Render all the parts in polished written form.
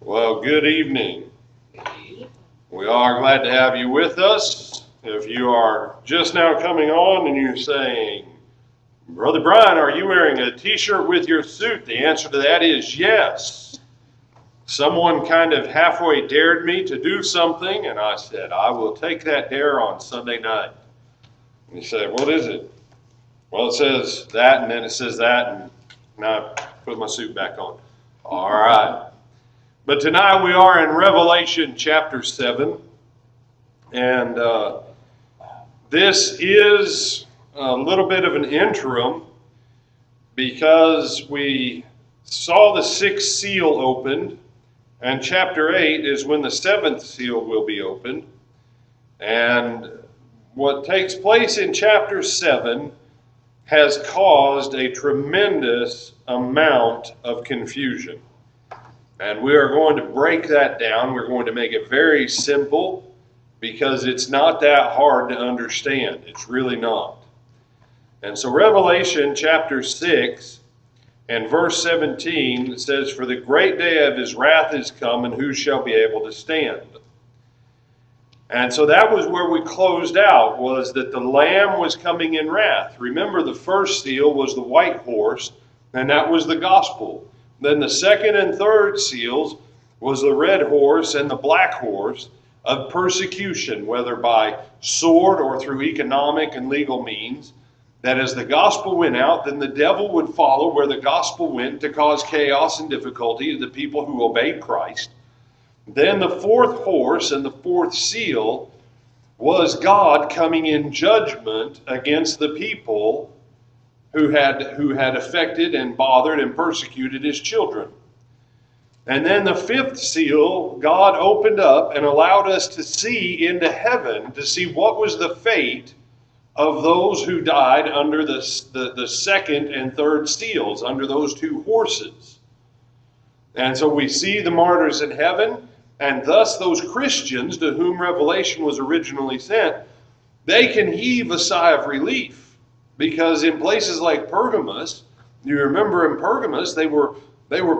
Well, good evening. We are glad to have you with us. If you are just now coming on and you're saying, Brother Brian, are you wearing a t-shirt with your suit? The answer to that is yes. Someone kind of halfway dared me to do something, and I said, I will take that dare on Sunday night. And he said, what is it? Well, it says that, and then it says that, and now I put my suit back on. All right. But tonight we are in Revelation chapter 7, and this is a little bit of an interim because we saw the sixth seal opened, and chapter 8 is when the seventh seal will be opened. And what takes place in chapter 7 has caused a tremendous amount of confusion. And we are going to break that down. We're going to make it very simple because it's not that hard to understand. It's really not. And so Revelation chapter 6 and verse 17 says, For the great day of his wrath is come, and who shall be able to stand? And so that was where we closed out, was that the Lamb was coming in wrath. Remember, the first seal was the white horse, and that was the gospel. Then the second and third seals was the red horse and the black horse of persecution, whether by sword or through economic and legal means, that as the gospel went out, then the devil would follow where the gospel went to cause chaos and difficulty to the people who obeyed Christ. Then the fourth horse and the fourth seal was God coming in judgment against the people who had affected and bothered and persecuted his children. And then the fifth seal, God opened up and allowed us to see into heaven, to see what was the fate of those who died under the second and third seals, under those two horses. And so we see the martyrs in heaven, and thus those Christians to whom Revelation was originally sent, they can heave a sigh of relief. Because in places like Pergamos, you remember in Pergamos, they were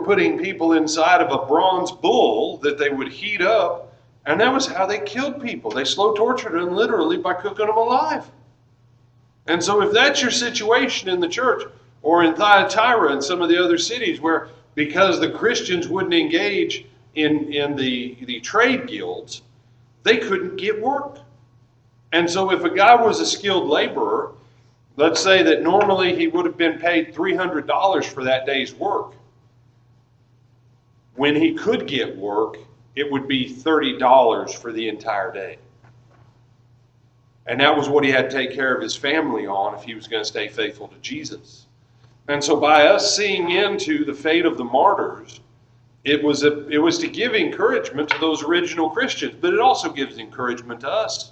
putting people inside of a bronze bull that they would heat up, and that was how they killed people. They slow tortured them literally by cooking them alive. And so if that's your situation in the church, or in Thyatira and some of the other cities where, because the Christians wouldn't engage in the trade guilds, they couldn't get work. And so if a guy was a skilled laborer, let's say that normally he would have been paid $300 for that day's work. When he could get work, it would be $30 for the entire day. And that was what he had to take care of his family on if he was going to stay faithful to Jesus. And so by us seeing into the fate of the martyrs, it was to give encouragement to those original Christians, but it also gives encouragement to us.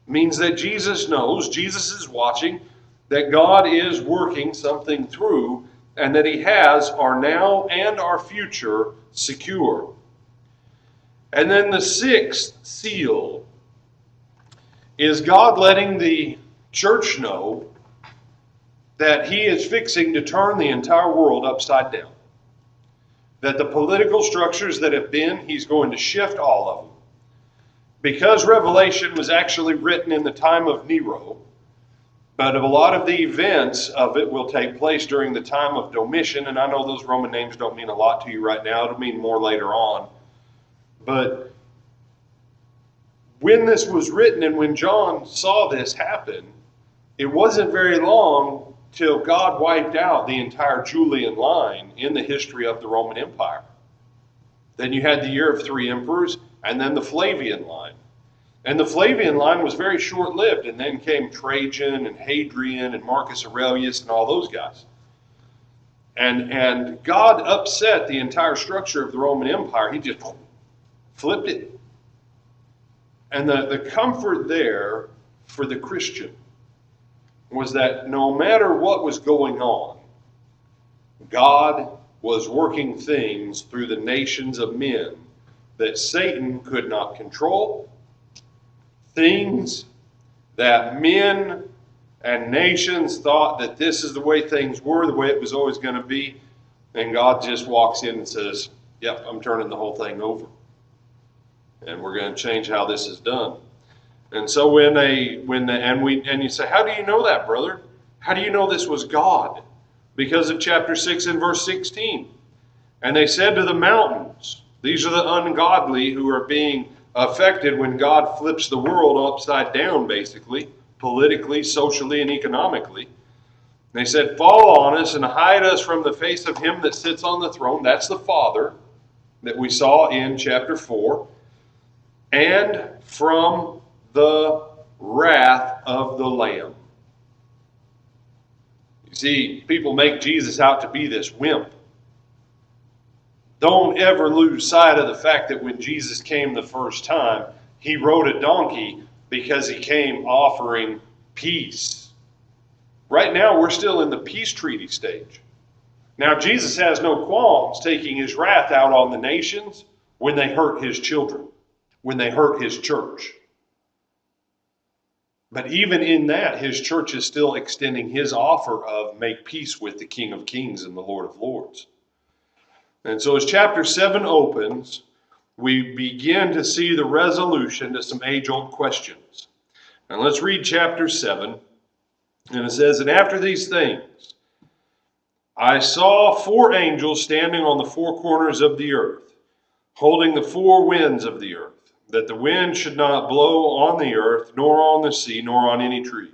It means that Jesus knows, Jesus is watching, that God is working something through, and that he has our now and our future secure. And then the sixth seal is God letting the church know that he is fixing to turn the entire world upside down. That the political structures that have been, he's going to shift all of them. Because Revelation was actually written in the time of Nero, but a lot of the events of it will take place during the time of Domitian, and I know those Roman names don't mean a lot to you right now, it'll mean more later on. But when this was written and when John saw this happen, it wasn't very long till God wiped out the entire Julian line in the history of the Roman Empire. Then you had the year of three emperors, and then the Flavian line. And the Flavian line was very short-lived, and then came Trajan and Hadrian and Marcus Aurelius and all those guys. And God upset the entire structure of the Roman Empire. He just flipped it. And the comfort there for the Christian was that no matter what was going on, God was working things through the nations of men that Satan could not control, things that men and nations thought that this is the way things were, the way it was always going to be, and God just walks in and says, Yep, I'm turning the whole thing over. And we're going to change how this is done. And so and you say, how do you know that, brother? How do you know this was God? Because of chapter 6 and verse 16. And they said to the mountains, these are the ungodly who are being affected when God flips the world upside down, basically, politically, socially, and economically. They said, fall on us and hide us from the face of him that sits on the throne. That's the Father that we saw in chapter 4. And from the wrath of the Lamb. You see, people make Jesus out to be this wimp. Don't ever lose sight of the fact that when Jesus came the first time, he rode a donkey because he came offering peace. Right now, we're still in the peace treaty stage. Now, Jesus has no qualms taking his wrath out on the nations when they hurt his children, when they hurt his church. But even in that, his church is still extending his offer of make peace with the King of Kings and the Lord of Lords. And so as chapter 7 opens, we begin to see the resolution to some age-old questions. And let's read chapter 7. And it says, and after these things, I saw 4 angels standing on the 4 corners of the earth, holding the 4 winds of the earth, that the wind should not blow on the earth, nor on the sea, nor on any tree.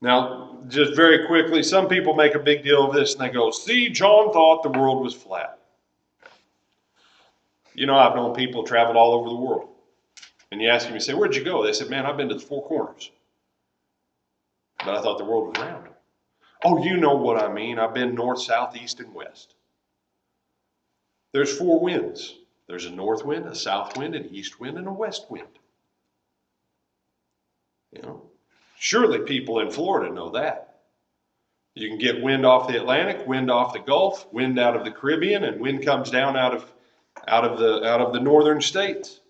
Now, just very quickly, some people make a big deal of this and they go, see, John thought the world was flat. You know, I've known people traveled all over the world. And you ask them, you say, where'd you go? They said, man, I've been to the 4 corners. But I thought the world was round. Oh, you know what I mean. I've been north, south, east, and west. There's 4 winds. There's a north wind, a south wind, an east wind, and a west wind. You know, surely people in Florida know that. You can get wind off the Atlantic, wind off the Gulf, wind out of the Caribbean, and wind comes down out of the northern states.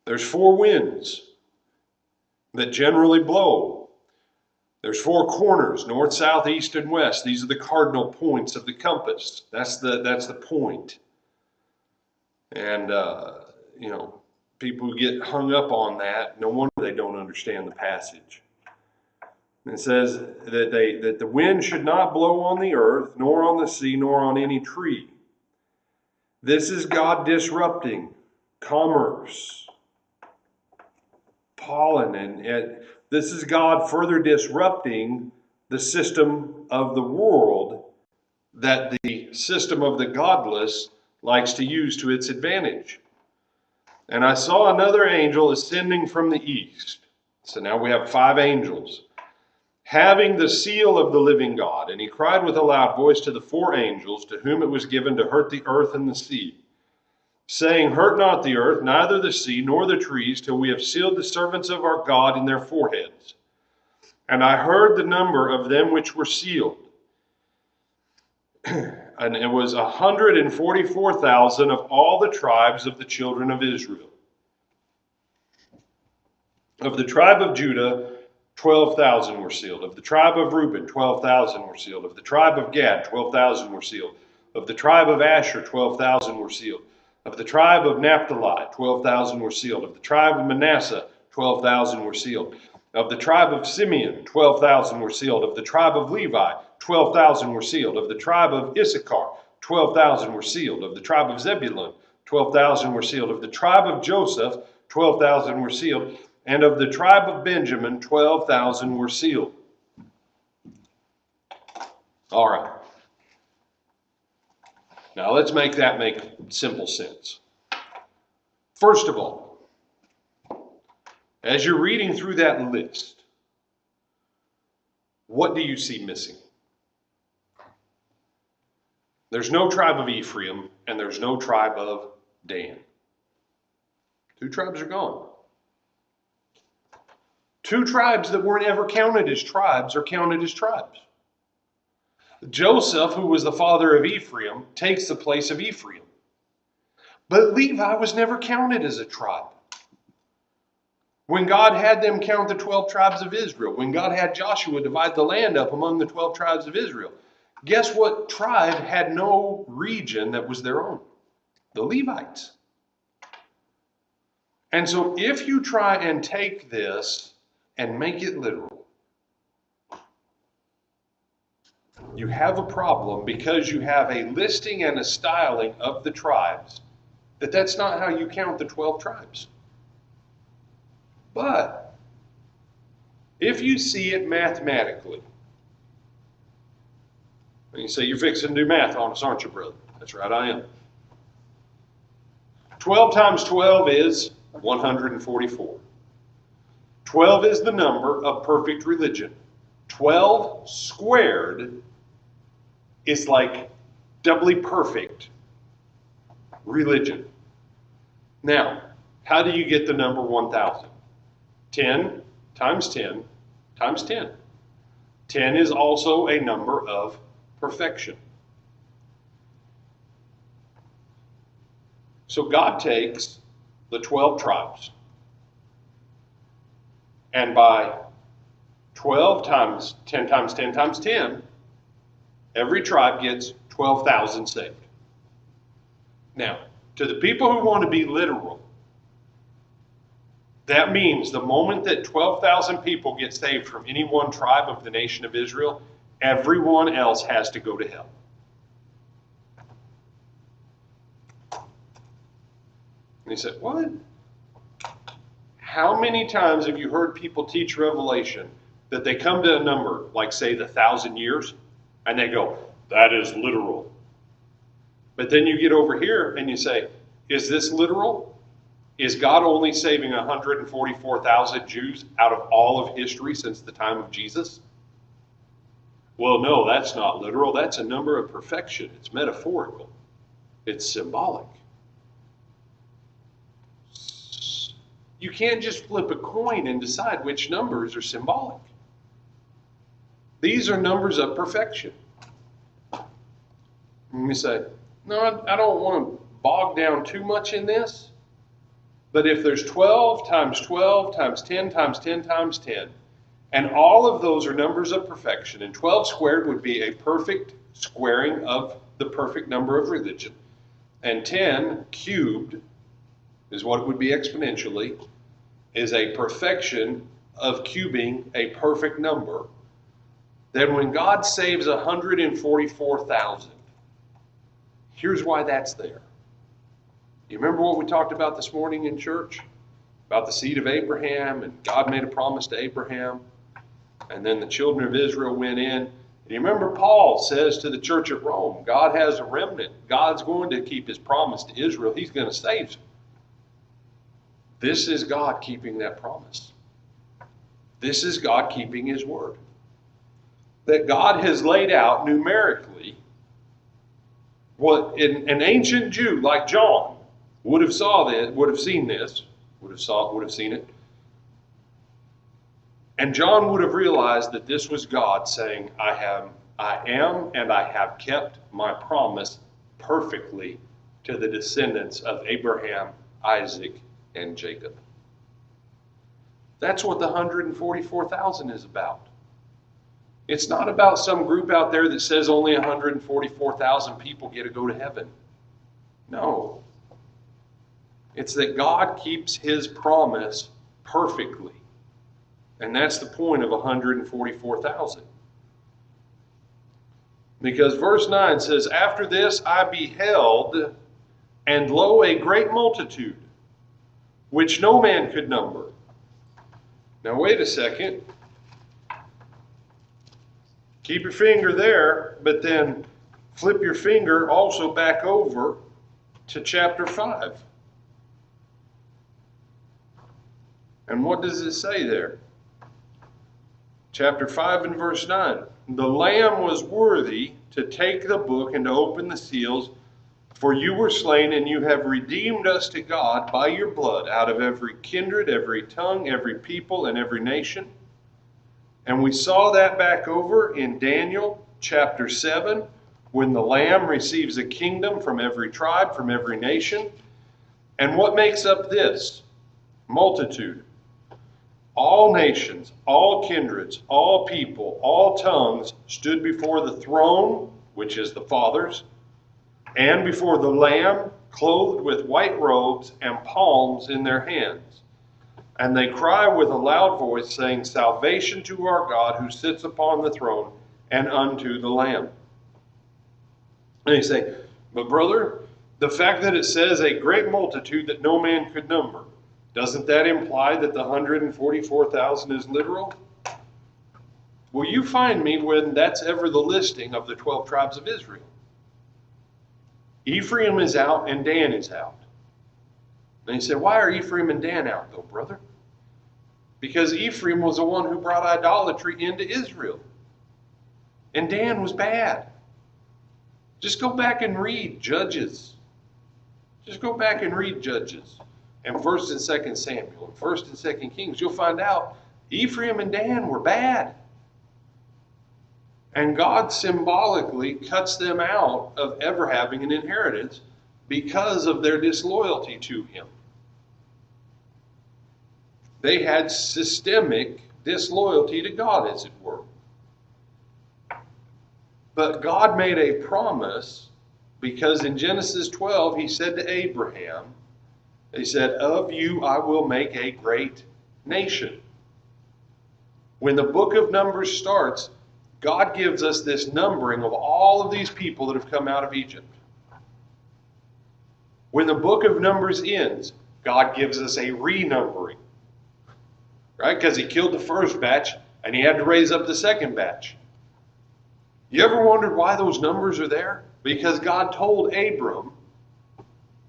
There's 4 winds that generally blow. There's 4 corners, north, south, east, and west. These are the cardinal points of the compass. That's the point. And, you know, people who get hung up on that, no wonder they don't understand the passage. It says that the wind should not blow on the earth, nor on the sea, nor on any tree. This is God disrupting commerce, pollen, and this is God further disrupting the system of the world that the system of the godless likes to use to its advantage. And I saw another angel ascending from the east. So now we have 5 angels, having the seal of the living God. And he cried with a loud voice to the 4 angels, to whom it was given to hurt the earth and the sea, saying, hurt not the earth, neither the sea, nor the trees, till we have sealed the servants of our God in their foreheads. And I heard the number of them which were sealed. And it was 144,000 of all the tribes of the children of Israel. Of the tribe of Judah, 12,000 were sealed. Of the tribe of Reuben, 12,000 were sealed. Of the tribe of Gad, 12,000 were sealed. Of the tribe of Asher, 12,000 were sealed. Of the tribe of Naphtali, 12,000 were sealed. Of the tribe of Manasseh, 12,000 were sealed. Of the tribe of Simeon, 12,000 were sealed. Of the tribe of Levi, 12,000 were sealed. Of the tribe of Issachar, 12,000 were sealed. Of the tribe of Zebulun, 12,000 were sealed. Of the tribe of Joseph, 12,000 were sealed. And of the tribe of Benjamin, 12,000 were sealed. All right. Now let's make that make simple sense. First of all, as you're reading through that list, what do you see missing? There's no tribe of Ephraim and there's no tribe of Dan. 2 tribes are gone. 2 tribes that weren't ever counted as tribes are counted as tribes. Joseph, who was the father of Ephraim, takes the place of Ephraim. But Levi was never counted as a tribe. When God had them count the 12 tribes of Israel, when God had Joshua divide the land up among the 12 tribes of Israel, Guess what tribe had no region that was their own? The Levites. And so if you try and take this and make it literal, you have a problem because you have a listing and a styling of the tribes that's not how you count the 12 tribes. But if you see it mathematically, and you say, you're fixing to do math on us, aren't you, brother? That's right, I am. 12 times 12 is 144. 12 is the number of perfect religion. 12 squared is like doubly perfect religion. Now, how do you get the number 1,000? 10 times 10 times 10. 10 is also a number of perfection. So God takes the 12 tribes, and by 12 times 10 times 10 times 10, every tribe gets 12,000 saved. Now, to the people who want to be literal, that means the moment that 12,000 people get saved from any one tribe of the nation of Israel, everyone else has to go to hell. And he said, what? How many times have you heard people teach Revelation that they come to a number, like say the 1,000 years, and they go, that is literal. But then you get over here and you say, is this literal? Is God only saving 144,000 Jews out of all of history since the time of Jesus? Well, no, that's not literal. That's a number of perfection. It's metaphorical. It's symbolic. You can't just flip a coin and decide which numbers are symbolic. These are numbers of perfection. And you say, no, I don't want to bog down too much in this. But if there's 12 times 12 times 10 times 10 times 10, and all of those are numbers of perfection, and 12 squared would be a perfect squaring of the perfect number of religion, and 10 cubed is what it would be exponentially, is a perfection of cubing a perfect number, then when God saves 144,000, here's why that's there. You remember what we talked about this morning in church? About the seed of Abraham, and God made a promise to Abraham, and then the children of Israel went in. And you remember Paul says to the church at Rome, God has a remnant. God's going to keep his promise to Israel. He's going to save them. This is God keeping that promise. This is God keeping his word. That God has laid out numerically what an ancient Jew like John would have seen it. And John would have realized that this was God saying, I am and I have kept my promise perfectly to the descendants of Abraham, Isaac, and Jacob. That's what the 144,000 is about. It's not about some group out there that says only 144,000 people get to go to heaven. No. It's that God keeps his promise perfectly. And that's the point of 144,000. Because verse 9 says, after this I beheld, and lo, a great multitude, which no man could number. Now wait a second. Keep your finger there, but then flip your finger also back over to chapter 5. And what does it say there? Chapter 5 and verse 9. The Lamb was worthy to take the book and to open the seals, for you were slain, and you have redeemed us to God by your blood out of every kindred, every tongue, every people, and every nation. And we saw that back over in Daniel chapter 7, when the Lamb receives a kingdom from every tribe, from every nation. And what makes up this multitude? all nations, all kindreds, all people, all tongues stood before the throne, which is the Father's, and before the Lamb, clothed with white robes and palms in their hands. And they cry with a loud voice, saying, Salvation to our God who sits upon the throne and unto the Lamb. And you say, but brother, the fact that it says a great multitude that no man could number, doesn't that imply that the 144,000 is literal? Will you find me when that's ever the listing of the 12 tribes of Israel? Ephraim is out and Dan is out. And you say, why are Ephraim and Dan out though, brother? Because Ephraim was the one who brought idolatry into Israel. And Dan was bad. Just go back and read Judges. Just go back and read Judges. And 1st and 2nd Samuel, and 1st and 2nd Kings, you'll find out Ephraim and Dan were bad. And God symbolically cuts them out of ever having an inheritance because of their disloyalty to him. They had systemic disloyalty to God, as it were. But God made a promise because in Genesis 12, he said to Abraham, he said, of you I will make a great nation. When the book of Numbers starts, God gives us this numbering of all of these people that have come out of Egypt. When the book of Numbers ends, God gives us a renumbering. Right? Because he killed the first batch and he had to raise up the second batch. You ever wondered why those numbers are there? Because God told Abram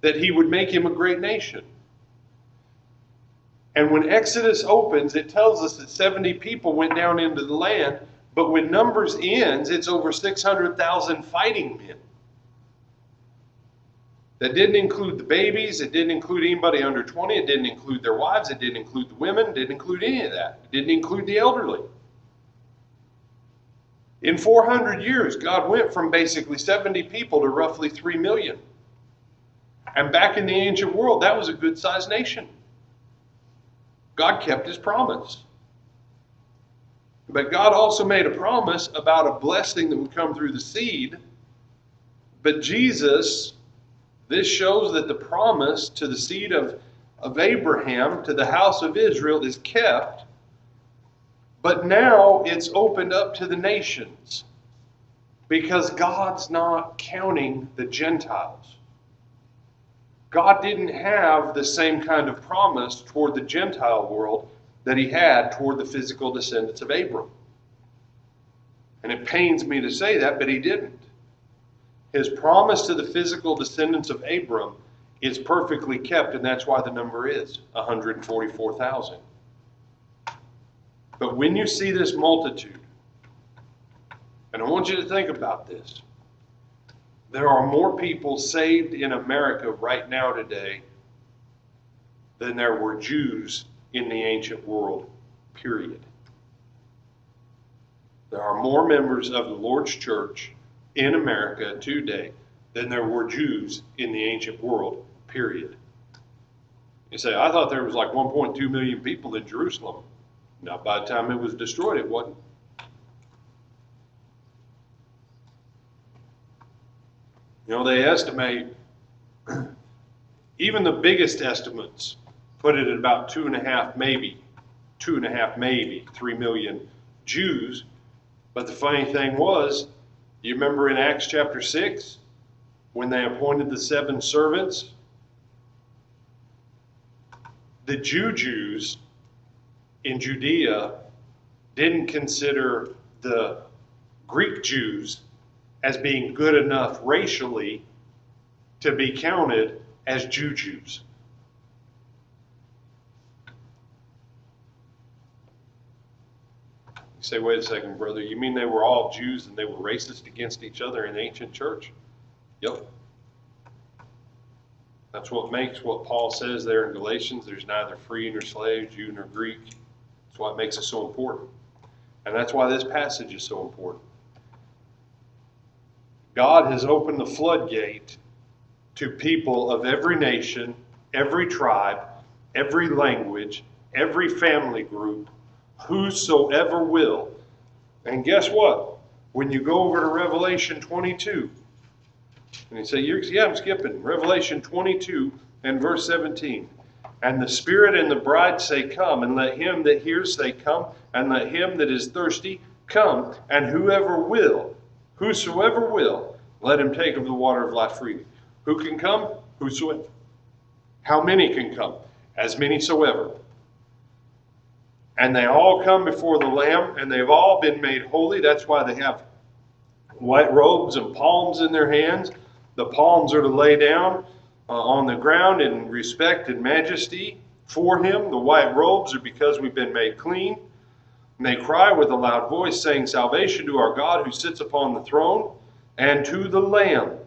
that he would make him a great nation. And when Exodus opens, it tells us that 70 people went down into the land, but when Numbers ends, it's over 600,000 fighting men. That didn't include the babies, it didn't include anybody under 20, it didn't include their wives, it didn't include the women, it didn't include any of that. It didn't include the elderly. In 400 years, God went from basically 70 people to roughly 3 million. And back in the ancient world, that was a good-sized nation. God kept his promise. But God also made a promise about a blessing that would come through the seed. But Jesus, this shows that the promise to the seed of Abraham, to the house of Israel, is kept. But now it's opened up to the nations because God's not counting the Gentiles. God didn't have the same kind of promise toward the Gentile world that he had toward the physical descendants of Abram. And it pains me to say that, but he didn't. His promise to the physical descendants of Abram is perfectly kept, and that's why the number is 144,000. But when you see this multitude, and I want you to think about this, there are more people saved in America right now today than there were Jews in the ancient world, period. There are more members of the Lord's church in America today than there were Jews in the ancient world, period. You say, I thought there was like 1.2 million people in Jerusalem. Not by the time it was destroyed, it wasn't. You know, they estimate, even the biggest estimates put it at about 2.5, maybe 3 million Jews. But the funny thing was, you remember in Acts chapter 6, when they appointed the 7 servants, the Jews in Judea didn't consider the Greek Jews as being good enough racially to be counted as Jews. You say, wait a second, brother, you mean they were all Jews and they were racist against each other in the ancient church? Yep. That's what makes what Paul says there in Galatians, there's neither free nor slave, Jew nor Greek. That's what makes it so important. And that's why this passage is so important. God has opened the floodgate to people of every nation, every tribe, every language, every family group, whosoever will. And guess what? When you go over to Revelation 22, and you say, yeah, I'm skipping. Revelation 22 and verse 17. And the Spirit and the bride say, come, and let him that hears say, come, and let him that is thirsty come, and whosoever will, let him take of the water of life freely. Who can come? Whosoever. How many can come? As many soever. And they all come before the Lamb, and they've all been made holy. That's why they have white robes and palms in their hands. The palms are to lay down on the ground in respect and majesty for him. The white robes are because we've been made clean. And they cry with a loud voice, saying, salvation to our God who sits upon the throne and to the Lamb.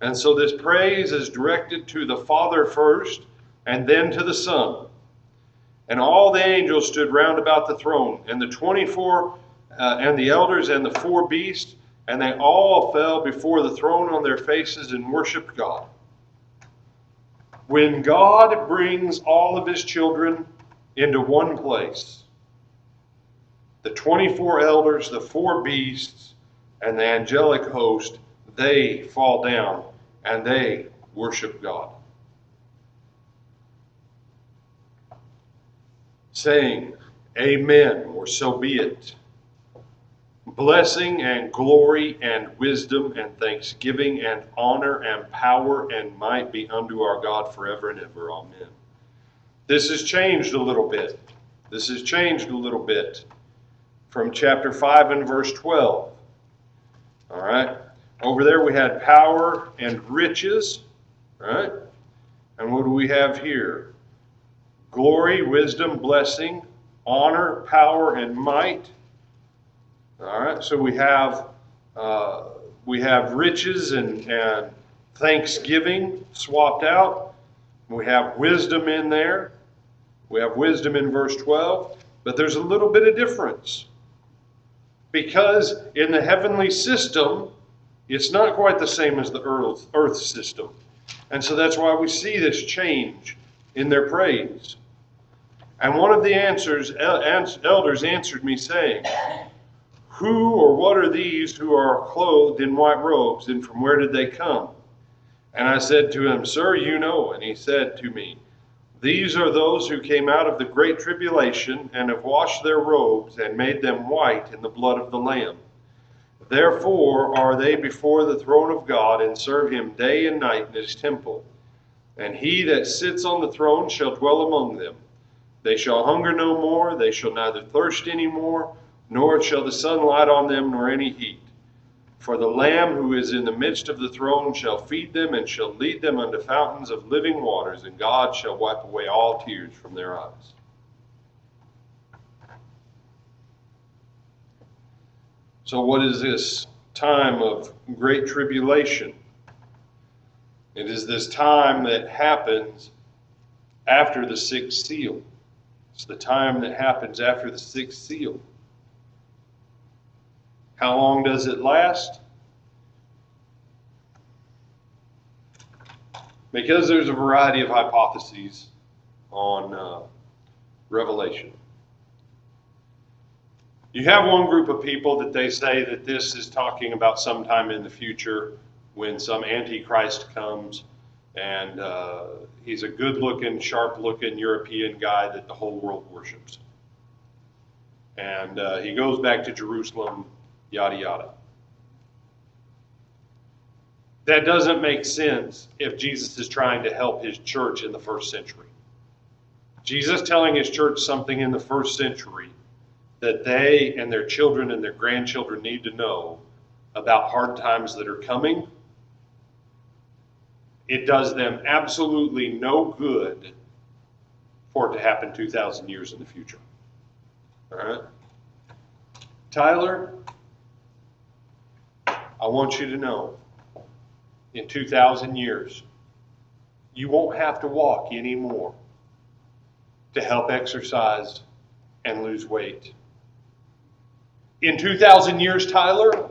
And so this praise is directed to the Father first, and then to the Son. And all the angels stood round about the throne, and the 24 and the elders and the 4 beasts, and they all fell before the throne on their faces and worshiped God. When God brings all of his children into one place, the 24 elders, the 4 beasts, and the angelic host, they fall down and they worship God, saying, amen, or so be it. Blessing and glory and wisdom and thanksgiving and honor and power and might be unto our God forever and ever. Amen. This has changed a little bit. This has changed a little bit from chapter 5 and verse 12. All right. Over there we had power and riches. All right. And what do we have here? Glory, wisdom, blessing, honor, power, and might. All right, so we have riches and thanksgiving swapped out. We have wisdom in there. We have wisdom in verse 12, but there's a little bit of difference. Because in the heavenly system, it's not quite the same as the earth system. And so that's why we see this change in their praise. And one of the elders answered me, saying, who or what are these who are clothed in white robes, and from where did they come? And I said to him, sir, you know. And he said to me, these are those who came out of the great tribulation, and have washed their robes, and made them white in the blood of the Lamb. Therefore are they before the throne of God, and serve him day and night in his temple. And he that sits on the throne shall dwell among them. They shall hunger no more, they shall neither thirst any more, nor shall the sun light on them, nor any heat. For the Lamb who is in the midst of the throne shall feed them, and shall lead them unto fountains of living waters, and God shall wipe away all tears from their eyes. So what is this time of great tribulation? It is this time that happens after the 6th seal. It's the time that happens after the 6th seal. How long does it last? Because there's a variety of hypotheses on Revelation. You have one group of people that they say that this is talking about sometime in the future when some Antichrist comes, and he's a good-looking, sharp-looking European guy that the whole world worships. And he goes back to Jerusalem, yada, yada. That doesn't make sense if Jesus is trying to help his church in the 1st century. Jesus telling his church something in the 1st century that they and their children and their grandchildren need to know about hard times that are coming, it does them absolutely no good for it to happen 2,000 years in the future. All right? Tyler, I want you to know, in 2,000 years, you won't have to walk anymore to help exercise and lose weight. In 2,000 years, Tyler,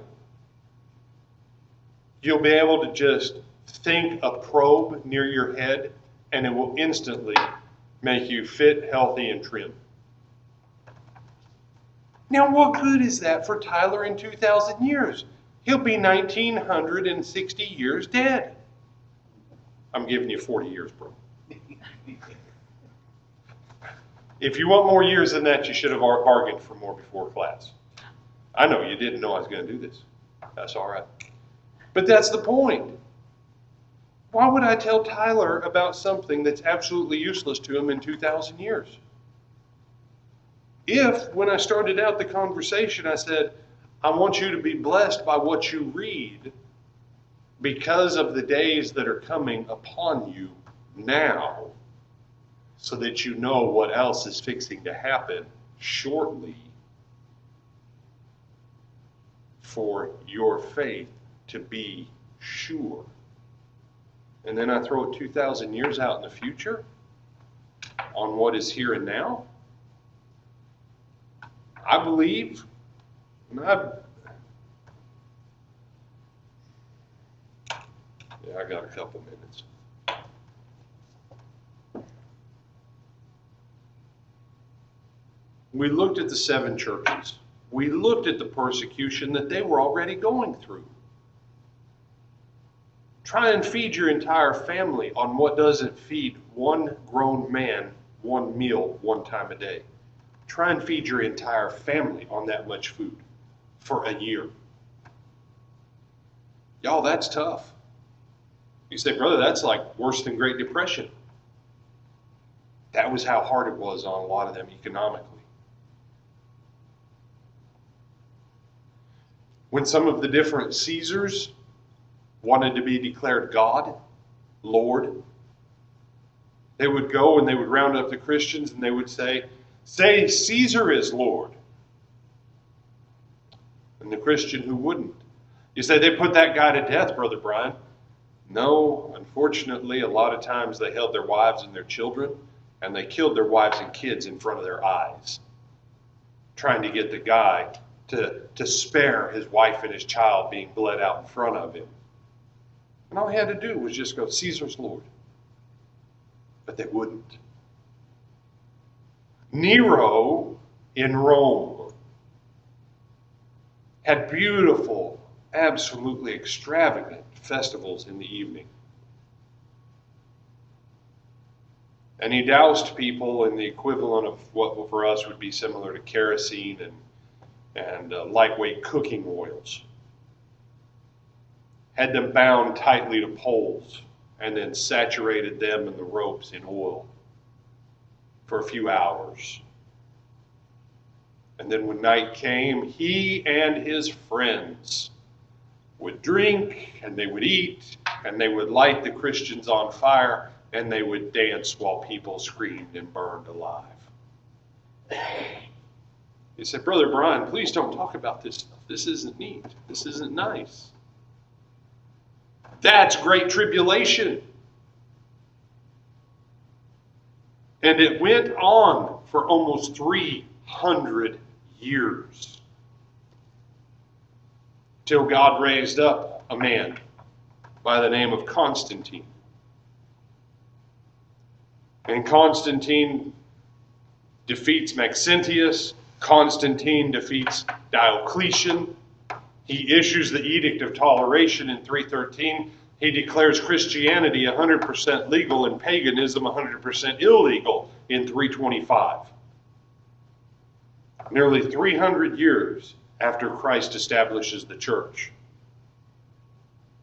you'll be able to just think a probe near your head, and it will instantly make you fit, healthy, and trim. Now, what good is that for Tyler in 2,000 years? He'll be 1,960 years dead. I'm giving you 40 years, bro. If you want more years than that, you should have bargained for more before class. I know you didn't know I was going to do this. That's all right. But that's the point. Why would I tell Tyler about something that's absolutely useless to him in 2,000 years? If, when I started out the conversation, I said, I want you to be blessed by what you read because of the days that are coming upon you now, so that you know what else is fixing to happen shortly for your faith to be sure. And then I throw 2,000 years out in the future on what is here and now. I believe, and I got a couple minutes. We looked at the 7 churches. We looked at the persecution that they were already going through. Try and feed your entire family on what doesn't feed one grown man one meal one time a day. Try and feed your entire family on that much food for a year. Y'all, that's tough. You say, brother, that's like worse than Great Depression. That was how hard it was on a lot of them economically. When some of the different Caesars wanted to be declared God, Lord, they would go and they would round up the Christians and they would say Caesar is Lord. And the Christian who wouldn't. You say they put that guy to death, Brother Brian. No, unfortunately, a lot of times they held their wives and their children, and they killed their wives and kids in front of their eyes, trying to get the guy to spare his wife and his child being bled out in front of him. And all he had to do was just go, Caesar's Lord. But they wouldn't. Nero in Rome had beautiful, absolutely extravagant festivals in the evening. And he doused people in the equivalent of what for us would be similar to kerosene and lightweight cooking oils. Had them bound tightly to poles and then saturated them and the ropes in oil for a few hours. And then when night came, he and his friends would drink and they would eat and they would light the Christians on fire and they would dance while people screamed and burned alive. He said, Brother Brian, please don't talk about this stuff. This isn't neat. This isn't nice. That's great tribulation. And it went on for almost 300 years till God raised up a man by the name of Constantine. And Constantine defeats Maxentius. Constantine defeats Diocletian. He issues the Edict of Toleration in 313. He declares Christianity 100% legal and paganism 100% illegal in 325. Nearly 300 years after Christ establishes the church,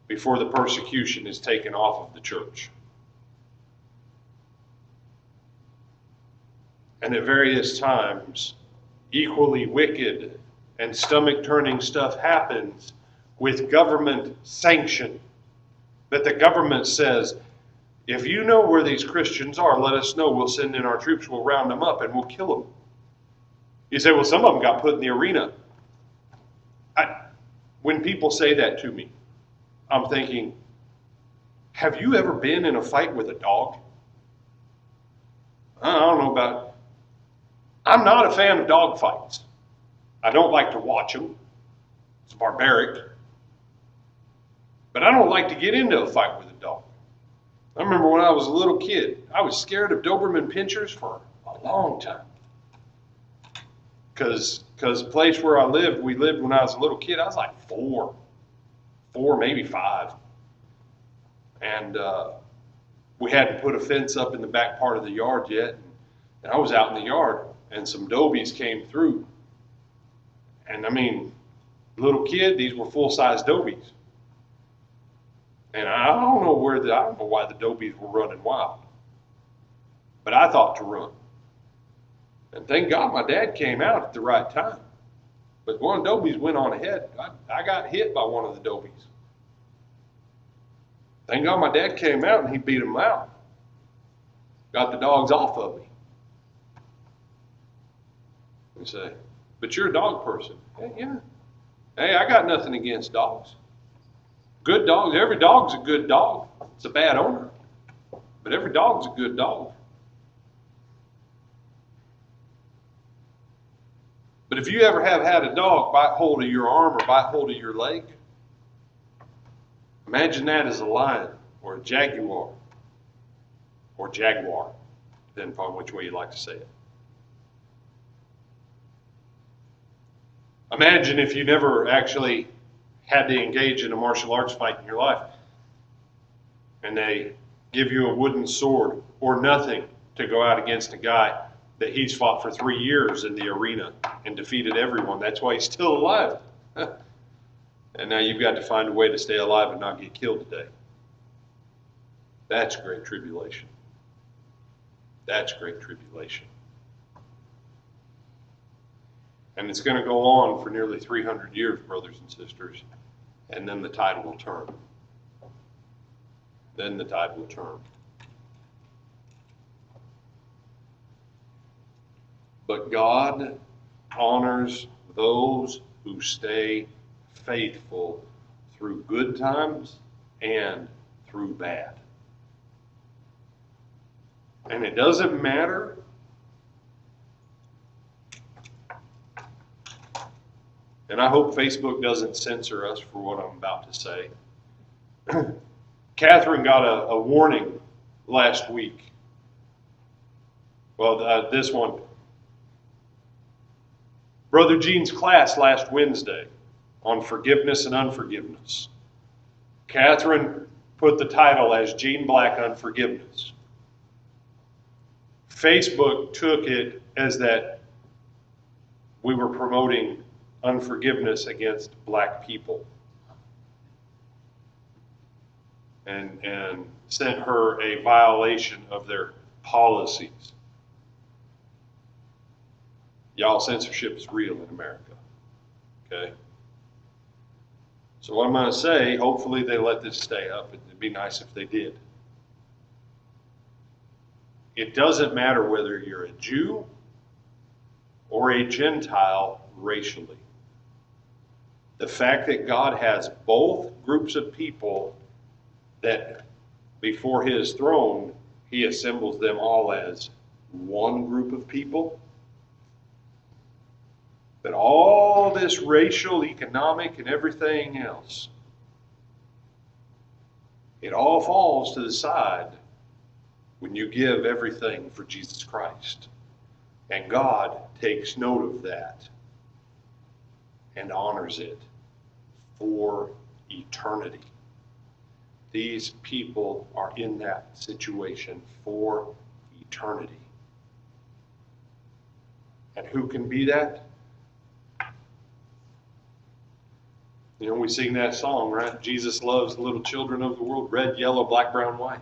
before the persecution is taken off of the church. And at various times, equally wicked and stomach-turning stuff happens with government sanction. That the government says, if you know where these Christians are, let us know. We'll send in our troops, we'll round them up, and we'll kill them. You say, well, some of them got put in the arena. When people say that to me, I'm thinking, have you ever been in a fight with a dog? I don't know about it. I'm not a fan of dog fights. I don't like to watch them. It's barbaric. But I don't like to get into a fight with a dog. I remember when I was a little kid, I was scared of Doberman pinschers for a long time. Because the place where we lived when I was a little kid, I was like four, maybe five. And we hadn't put a fence up in the back part of the yard yet. And I was out in the yard, and some dobies came through. And I mean, little kid, these were full-size dobies. And I don't know why the dobies were running wild. But I thought to run. And thank God my dad came out at the right time. But one of the dobies went on ahead. I got hit by one of the dobies. Thank God my dad came out and he beat him out. Got the dogs off of me. You say, but you're a dog person. Hey, yeah. Hey, I got nothing against dogs. Good dogs. Every dog's a good dog. It's a bad owner. But every dog's a good dog. But if you ever have had a dog bite hold of your arm or bite hold of your leg, imagine that as a lion or a jaguar or jaguar, depending upon which way you like to say it. Imagine if you never actually had to engage in a martial arts fight in your life and they give you a wooden sword or nothing to go out against a guy that he's fought for 3 years in the arena and defeated everyone. That's why he's still alive. And now you've got to find a way to stay alive and not get killed today. That's great tribulation. That's great tribulation. And it's going to go on for nearly 300 years, brothers and sisters. And then the tide will turn. Then the tide will turn. But God honors those who stay faithful through good times and through bad. And it doesn't matter and I hope Facebook doesn't censor us for what I'm about to say. Catherine got a warning last week. Well, this one. Brother Gene's class last Wednesday on forgiveness and unforgiveness. Catherine put the title as Gene Black Unforgiveness. Facebook took it as that we were promoting unforgiveness against black people and sent her a violation of their policies. Y'all, censorship is real in America, okay? So what I'm going to say, hopefully they let this stay up. It'd be nice if they did. It doesn't matter whether you're a Jew or a Gentile racially. The fact that God has both groups of people that before his throne, he assembles them all as one group of people. But all this racial, economic, and everything else, it all falls to the side when you give everything for Jesus Christ. And God takes note of that and honors it for eternity. These people are in that situation for eternity. And who can be that? You know, we sing that song, right? Jesus loves the little children of the world, red, yellow, black, brown, white.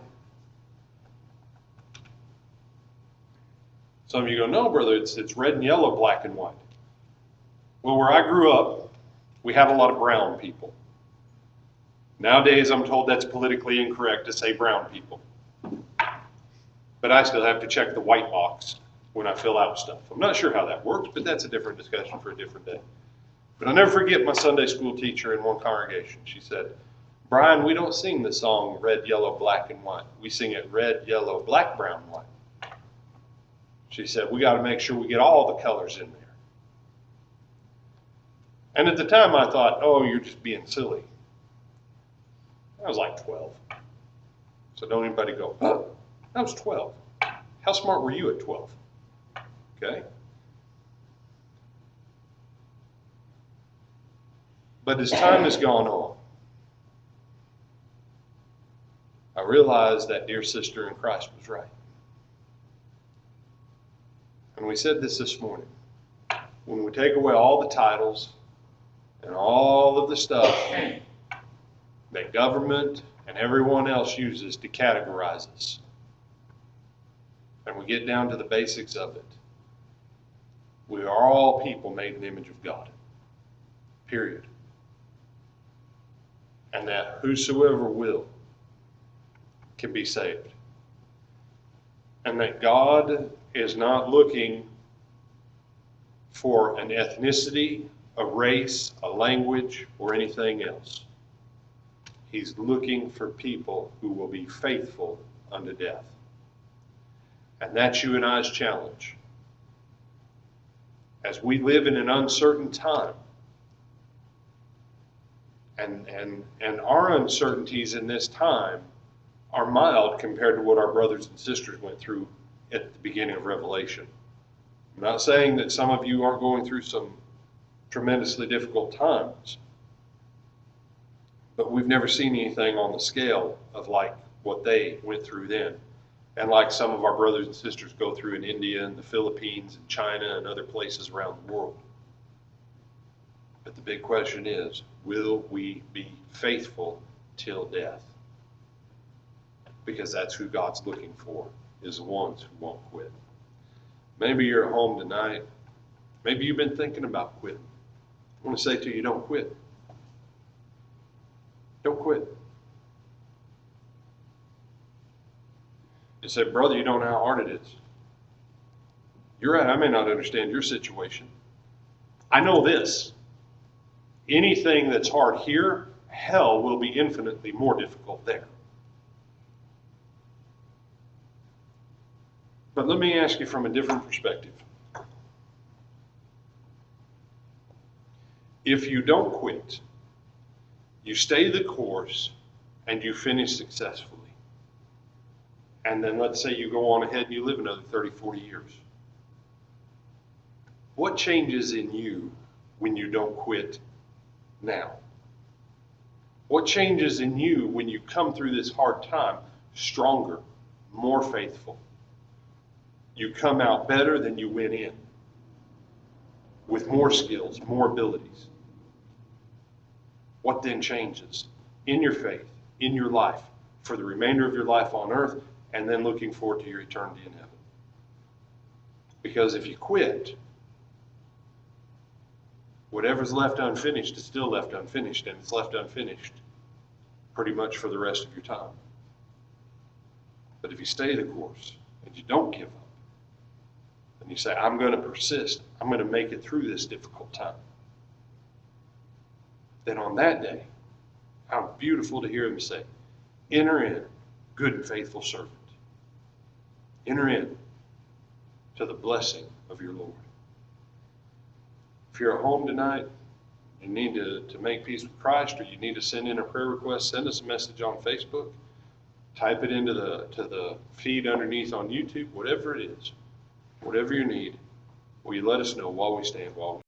Some of you go, no, brother, it's red and yellow, black and white. Well, where I grew up, we had a lot of brown people. Nowadays, I'm told that's politically incorrect to say brown people. But I still have to check the white box when I fill out stuff. I'm not sure how that works, but that's a different discussion for a different day. But I'll never forget my Sunday school teacher in one congregation. She said, Brian, we don't sing the song red, yellow, black, and white. We sing it red, yellow, black, brown, white. She said, we got to make sure we get all the colors in there. And at the time I thought, oh, you're just being silly. I was like 12. So don't anybody go, oh, I was 12. How smart were you at 12? Okay? But as time has gone on, I realized that dear sister in Christ was right. And we said this morning. When we take away all the titles and all of the stuff that government and everyone else uses to categorize us, and we get down to the basics of it, we are all people made in the image of God. Period. And that whosoever will can be saved. And that God is not looking for an ethnicity, a race, a language, or anything else. He's looking for people who will be faithful unto death. And that's you and I's challenge. As we live in an uncertain time, and our uncertainties in this time are mild compared to what our brothers and sisters went through at the beginning of Revelation. I'm not saying that some of you aren't going through some tremendously difficult times, but we've never seen anything on the scale of like what they went through then, and like some of our brothers and sisters go through in India and the Philippines and China and other places around the world. But the big question is, will we be faithful till death? Because that's who God's looking for, is the ones who won't quit. Maybe you're at home tonight. Maybe you've been thinking about quitting. I want to say to you, don't quit. Don't quit. You say, brother, you don't know how hard it is. You're right, I may not understand your situation. I know this. Anything that's hard here, hell will be infinitely more difficult there. But let me ask you from a different perspective. If you don't quit, you stay the course, and you finish successfully, and then let's say you go on ahead and you live another 30, 40 years. What changes in you when you don't quit now? What changes in you when you come through this hard time stronger, more faithful? You come out better than you went in, with more skills, more abilities. What then changes in your faith, in your life, for the remainder of your life on earth, and then looking forward to your eternity in heaven? Because if you quit, whatever's left unfinished is still left unfinished, and it's left unfinished pretty much for the rest of your time. But if you stay the course and you don't give up, and you say, I'm going to persist, I'm going to make it through this difficult time, then on that day, how beautiful to hear him say, enter in, good and faithful servant. Enter in to the blessing of your Lord. If you're at home tonight, you need to make peace with Christ, or you need to send in a prayer request, send us a message on Facebook, type it into the feed underneath on YouTube, whatever it is, whatever you need, will you let us know while we stand, while we